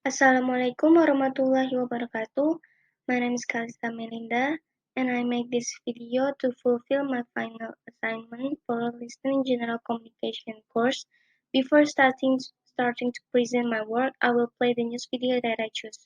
Assalamualaikum warahmatullahi wabarakatuh. My name is Calista Meilinda, and I make this video to fulfill my final assignment for listening general communication course. Before starting to present my work, I will play the news video that I choose.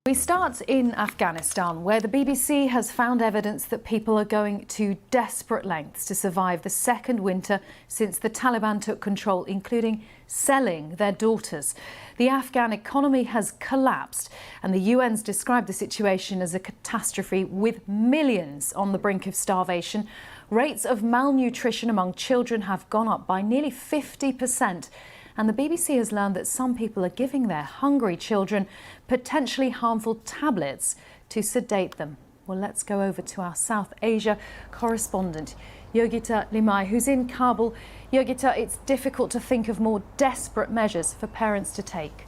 We start in Afghanistan, where the BBC has found evidence that people are going to desperate lengths to survive the second winter since the Taliban took control, including selling their daughters. The Afghan economy has collapsed, and the UN's described the situation as a catastrophe, with millions on the brink of starvation. Rates of malnutrition among children have gone up by nearly 50%. And the BBC has learned that some people are giving their hungry children potentially harmful tablets to sedate them. Well, let's go over to our South Asia correspondent, Yogita Limai, who's in Kabul. Yogita, it's difficult to think of more desperate measures for parents to take.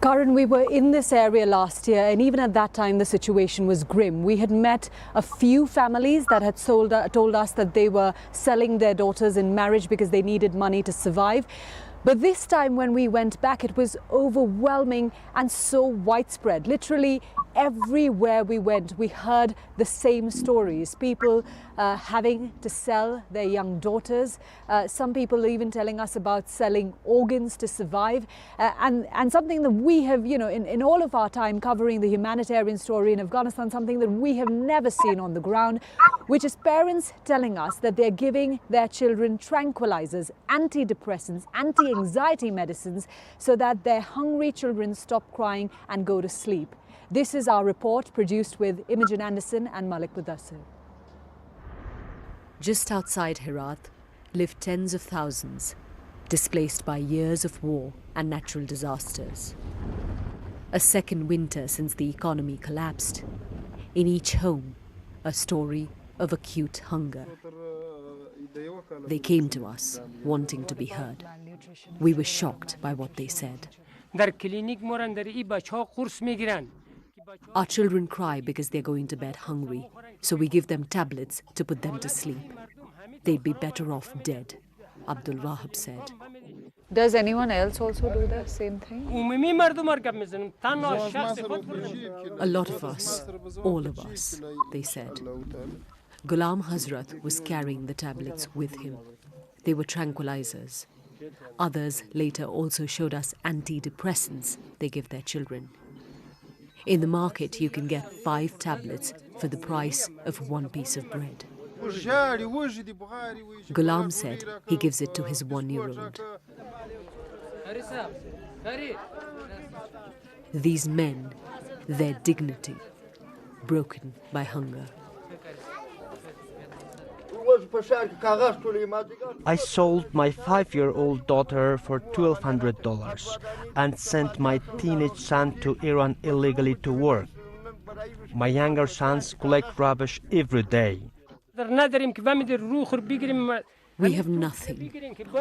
Karan, we were in this area last year, and even at that time the situation was grim. We had met a few families that had told us that they were selling their daughters in marriage because they needed money to survive. But this time when we went back, it was overwhelming and so widespread. Literally everywhere we went, we heard the same stories. People having to sell their young daughters. Some people even telling us about selling organs to survive. And something that we have, in all of our time covering the humanitarian story in Afghanistan, something that we have never seen on the ground, which is parents telling us that they're giving their children tranquilizers, antidepressants, anti-anxiety medicines so that their hungry children stop crying and go to sleep. This is our report, produced with Imogen Anderson and Malik Mudassir. Just outside Herat live tens of thousands, displaced by years of war and natural disasters. A second winter since the economy collapsed. In each home, a story of acute hunger. They came to us, wanting to be heard. We were shocked by what they said. Our children cry because they're going to bed hungry, so we give them tablets to put them to sleep. They'd be better off dead, Abdul Wahab said. Does anyone else also do the same thing? A lot of us, all of us, they said. Ghulam Hazrat was carrying the tablets with him. They were tranquilizers. Others later also showed us antidepressants they give their children. In the market, you can get 5 tablets for the price of 1 piece of bread. Ghulam said he gives it to his 1-year-old. These men, their dignity, broken by hunger. I sold my 5-year-old daughter for $1,200 and sent my teenage son to Iran illegally to work. My younger sons collect rubbish every day. We have nothing.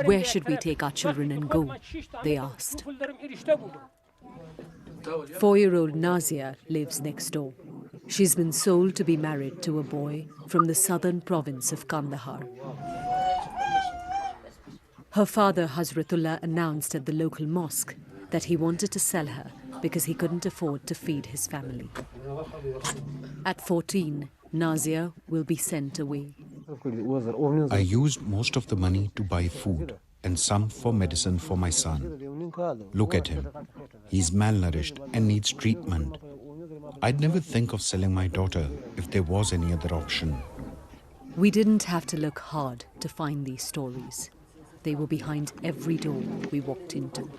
Where should we take our children and go? They asked. 4-year-old Nazia lives next door. She's been sold to be married to a boy from the southern province of Kandahar. Her father, Hazratullah, announced at the local mosque that he wanted to sell her because he couldn't afford to feed his family. At 14, Nazia will be sent away. I used most of the money to buy food and some for medicine for my son. Look at him. He's malnourished and needs treatment. I'd never think of selling my daughter if there was any other option. We didn't have to look hard to find these stories. They were behind every door we walked into.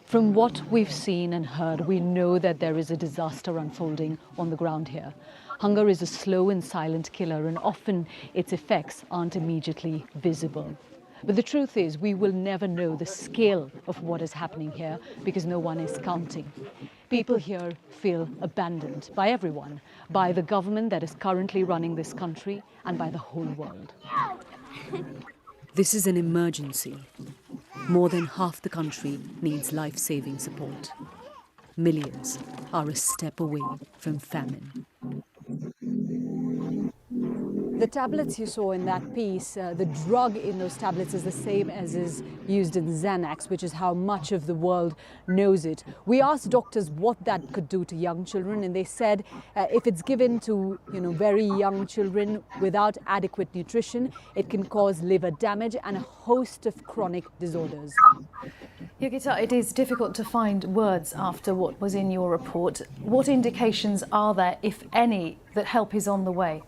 From what we've seen and heard, we know that there is a disaster unfolding on the ground here. Hunger is a slow and silent killer, and often its effects aren't immediately visible. But the truth is, we will never know the scale of what is happening here because no one is counting. People here feel abandoned by everyone, by the government that is currently running this country, and by the whole world. This is an emergency. More than half the country needs life-saving support. Millions are a step away from famine. The tablets you saw in that piece, the drug in those tablets is the same as is used in Xanax, which is how much of the world knows it. We asked doctors what that could do to young children, and they said if it's given to very young children without adequate nutrition, it can cause liver damage and a host of chronic disorders. Yogita, it is difficult to find words after what was in your report. What indications are there, if any, that help is on the way?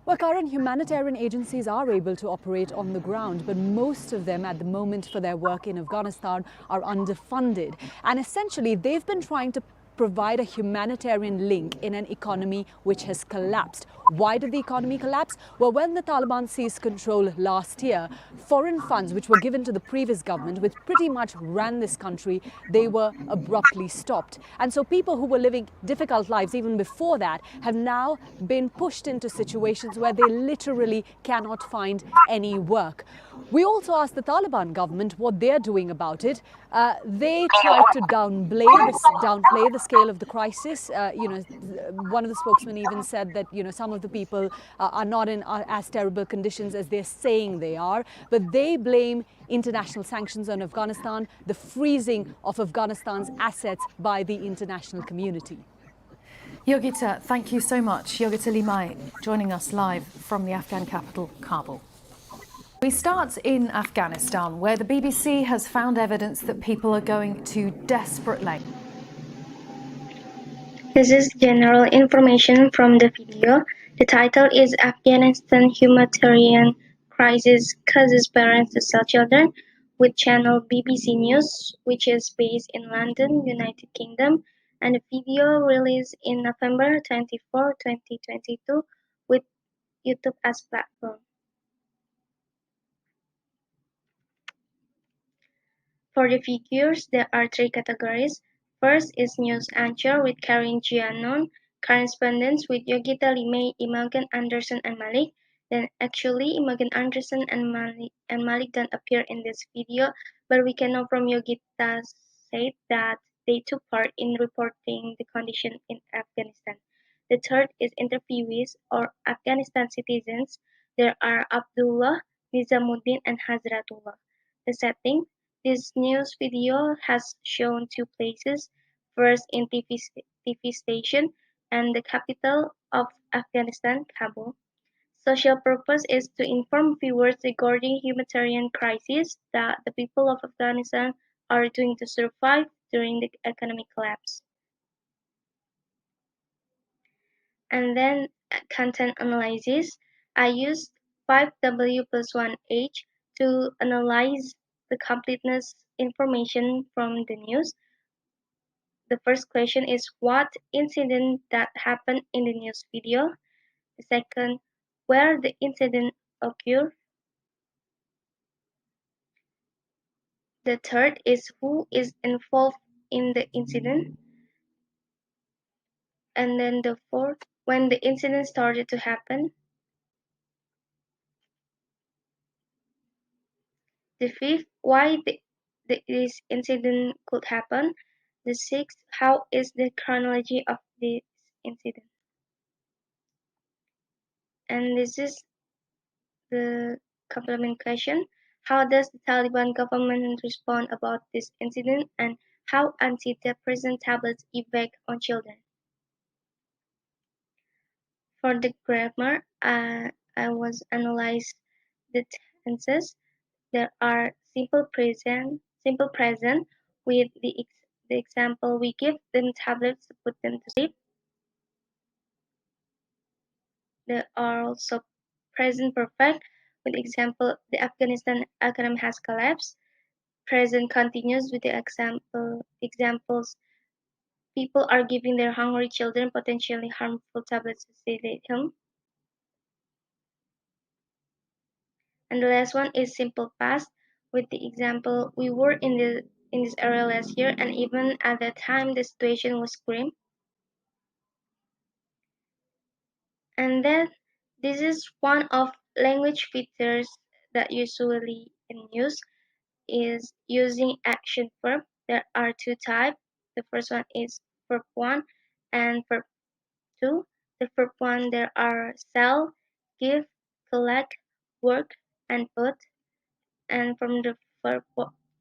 Well, current humanitarian agencies are able to operate on the ground, but most of them at the moment for their work in Afghanistan are underfunded. And essentially, they've been trying to provide a humanitarian link in an economy which has collapsed. Why did the economy collapse? Well, when the Taliban seized control last year, foreign funds which were given to the previous government, which pretty much ran this country, they were abruptly stopped. And so people who were living difficult lives even before that have now been pushed into situations where they literally cannot find any work. We also asked the Taliban government what they're doing about it. They tried to downplay the scale of the crisis. One of the spokesmen even said that some of the people are not in as terrible conditions as they're saying they are, but they blame international sanctions on Afghanistan, the freezing of Afghanistan's assets by the international community. Yogita, thank you so much. Yogita Limai joining us live from the Afghan capital, Kabul. We start in Afghanistan, where the BBC has found evidence that people are going to desperate lengths. This is general information from the video. The title is Afghanistan Humanitarian Crisis Causes Parents to Sell Children, with channel BBC News, which is based in London, United Kingdom, and the video released in November 24, 2022 with YouTube as platform. For the figures, there are three categories. First is news anchor with Karin Giannon, correspondents with Yogita Limay, Imogen Anderson, and Malik. Then actually, Imogen Anderson and Malik don't appear in this video, but we can know from Yogita said that they took part in reporting the condition in Afghanistan. The third is interviewees or Afghanistan citizens. There are Abdullah, Nizamuddin, and Hazratullah. The setting. This news video has shown two places, first in TV station and the capital of Afghanistan, Kabul. Social purpose is to inform viewers regarding humanitarian crisis that the people of Afghanistan are doing to survive during the economic collapse. And then content analysis. I used 5W plus 1H to analyze the completeness information from the news. The first question is what incident that happened in the news video. The second, where the incident occurred. The third is who is involved in the incident. And then the fourth, when the incident started to happen. The fifth, why this incident could happen. The sixth, how is the chronology of this incident. And this is the complement question. How does the Taliban government respond about this incident, and how antidepressant tablets effect on children? For the grammar, I was analyzed the tenses. There are simple present with the example we give them tablets to put them to sleep. There are also present perfect with example the Afghanistan economy has collapsed. Present continuous with the examples people are giving their hungry children potentially harmful tablets to sedate them. And the last one is simple past with the example we were in this area last year, and even at that time the situation was grim. And then this is one of language features that usually in use is using action verb. There are two types. The first one is verb 1 and verb 2. The The verb 1 there are sell, give, collect, work, and put. And from the verb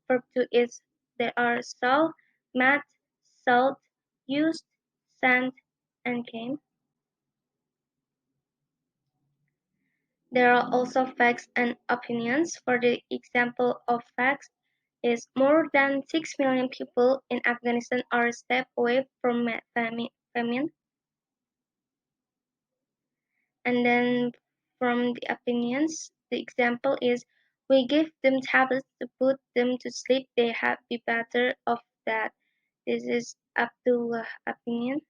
2 is there are saw, met, sold, used, sent, and came. There are also facts and opinions. For the example of facts is more than 6 million people in Afghanistan are a step away from famine. And then from the opinions, the example is we give them tablets to put them to sleep. They have be better off that. This is up to opinion.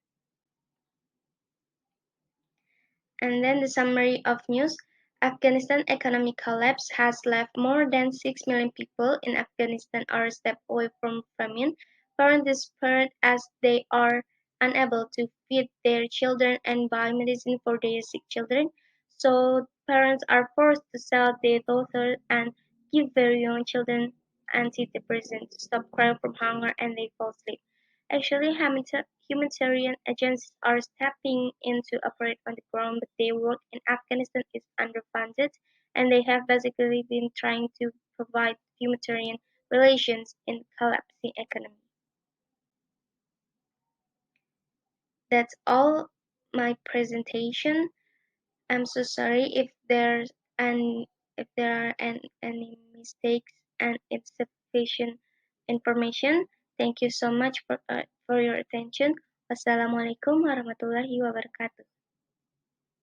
And then the summary of news. Afghanistan economic collapse has left more than 6 million people in Afghanistan are a step away from famine. Parents desperate as they are unable to feed their children and buy medicine for their sick children. So parents are forced to sell their daughters and give very young children antidepressants to stop crying from hunger and they fall asleep. Actually, humanitarian agencies are stepping in to operate on the ground, but their work in Afghanistan is underfunded, and they have basically been trying to provide humanitarian relations in collapsing economy. That's all my presentation. I'm so sorry if there are any mistakes and insufficient information. Thank you so much for your attention. Wassalamualaikum warahmatullahi wabarakatuh.